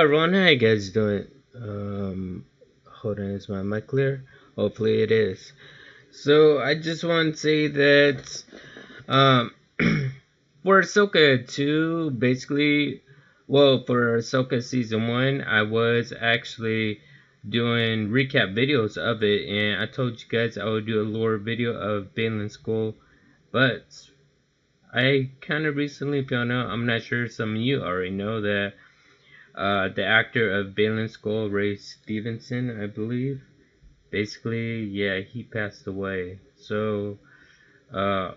Ron, how you guys doing? Hold on, is my mic clear? Hopefully it is. So I just want to say that um, for Ahsoka 2, basically, well, for Ahsoka Season 1, I was actually doing recap videos of it, and I told you guys I would do a lore video of Baylan Skoll, but I kind of recently found out, I'm not sure some of you already know, that the actor of Baylan Skoll, Ray Stevenson, I believe. Basically, yeah, he passed away. So, uh,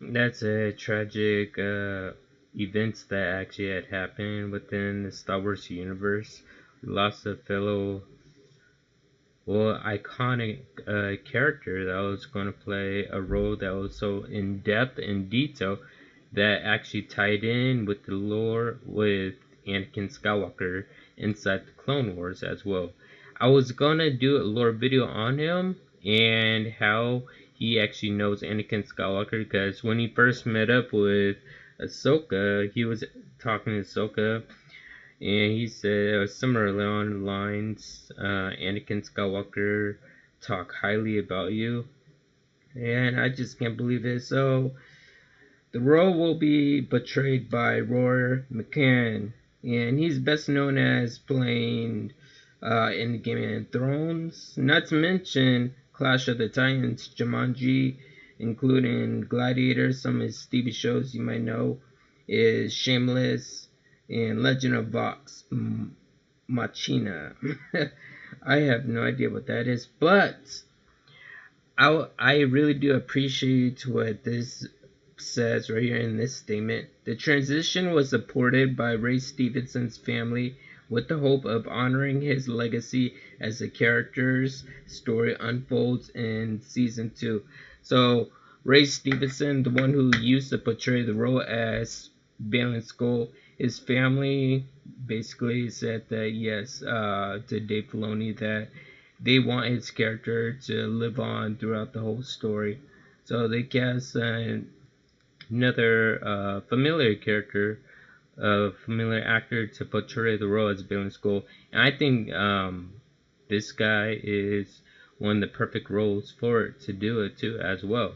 that's a tragic events that actually had happened within the Star Wars universe. We lost a fellow, well, iconic character that was going to play a role that was so in depth and detail that actually tied in with the lore with Anakin Skywalker inside the Clone Wars as well. I was gonna do a lore video on him and how he actually knows Anakin Skywalker, because when he first met up with Ahsoka, he was talking to Ahsoka and he said similarly on the lines, Anakin Skywalker talk highly about you, and I just can't believe it. So the role will be portrayed by Rory McCann, and he's best known as playing in the Game of Thrones, not to mention Clash of the Titans, Jumanji, including Gladiator. Some of his TV shows you might know is Shameless and Legend of Vox Machina. I have no idea what that is, but I really do appreciate what this says right here in this statement. The transition was supported by Ray Stevenson's family with the hope of honoring his legacy as the character's story unfolds in season 2. So Ray Stevenson, the one who used to portray the role as Baylan Skoll, his family basically said that yes, to Dave Filoni, that they want his character to live on throughout the whole story. So they cast another familiar character, familiar actor to portray the role as Baylan Skoll, and I think this guy is one of the perfect roles for it to do it too as well.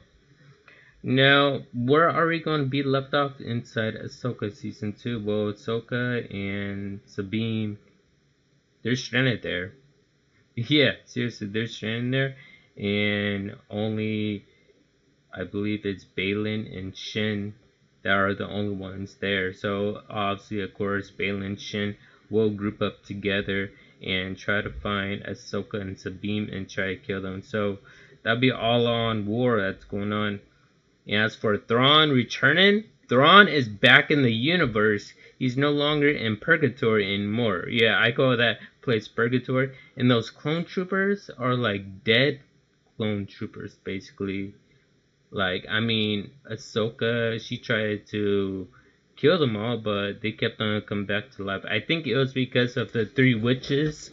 Now, where are we going to be left off inside Ahsoka Season 2? Well, Ahsoka and Sabine, they're stranded there. Yeah, seriously, they're stranded there, and only, I believe it's Baylan and Shin that are the only ones there. So, obviously, of course, Baylan and Shin will group up together and try to find Ahsoka and Sabine and try to kill them. So, that'll be all on war that's going on. And as for Thrawn returning, Thrawn is back in the universe. He's no longer in purgatory anymore. Yeah, I call that place purgatory. And those clone troopers are like dead clone troopers, basically. Like, I mean, Ahsoka, she tried to kill them all, but they kept on coming back to life. I think it was because of the 3 witches.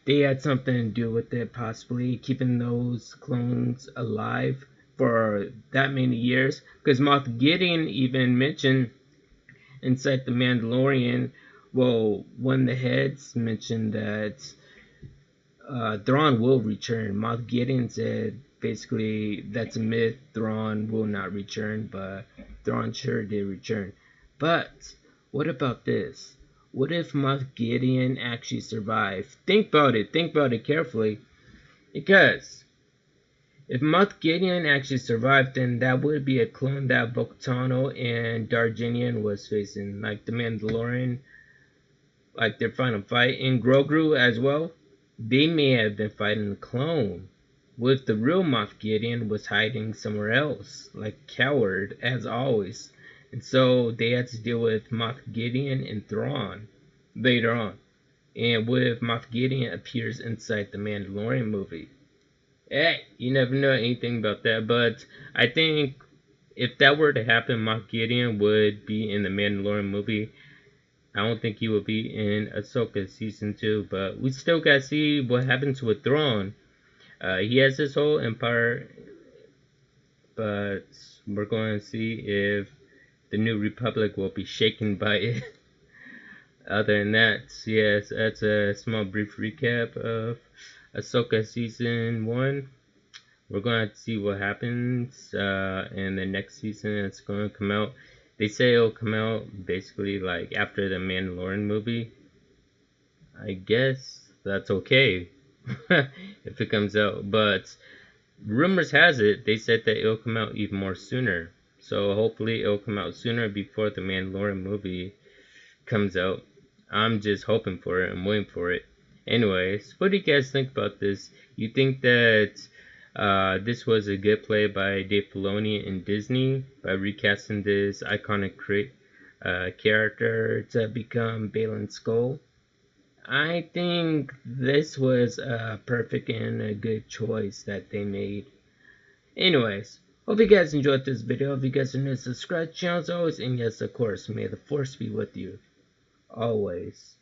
They had something to do with it, possibly keeping those clones alive for that many years, because Moff Gideon even mentioned inside the Mandalorian, well, one of the heads mentioned that Thrawn will return. Moff Gideon said basically that's a myth, Thrawn will not return, but Thrawn sure did return. But what about this? What if Moff Gideon actually survived? Think about it carefully, because if Moff Gideon actually survived, then that would be a clone that Bo-Katan and Darjinian was facing, like the Mandalorian, like their final fight, and Grogu as well. They may have been fighting a clone, with the real Moff Gideon was hiding somewhere else, like coward as always. And so they had to deal with Moff Gideon and Thrawn later on. And what if Moff Gideon appears inside the Mandalorian movie? Hey, you never know anything about that, but I think if that were to happen, Moff Gideon would be in the Mandalorian movie. I don't think he would be in Ahsoka Season 2, but we still gotta see what happens with Thrawn. He has his whole empire, but we're going to see if the New Republic will be shaken by it. Other than that, yes, that's a small brief recap of Ahsoka season 1. We're going to see what happens in the next season. It's going to come out. They say it'll come out basically like after the Mandalorian movie. I guess that's okay if it comes out. But rumors has it they said that it'll come out even more sooner. So hopefully it'll come out sooner before the Mandalorian movie comes out. I'm just hoping for it. I'm waiting for it. Anyways, what do you guys think about this? You think that this was a good play by Dave Filoni and Disney by recasting this iconic character to become Baylan Skoll? I think this was a perfect and a good choice that they made. Anyways, hope you guys enjoyed this video. If you guys are new, subscribe to the channel as always. And yes, of course, may the force be with you always.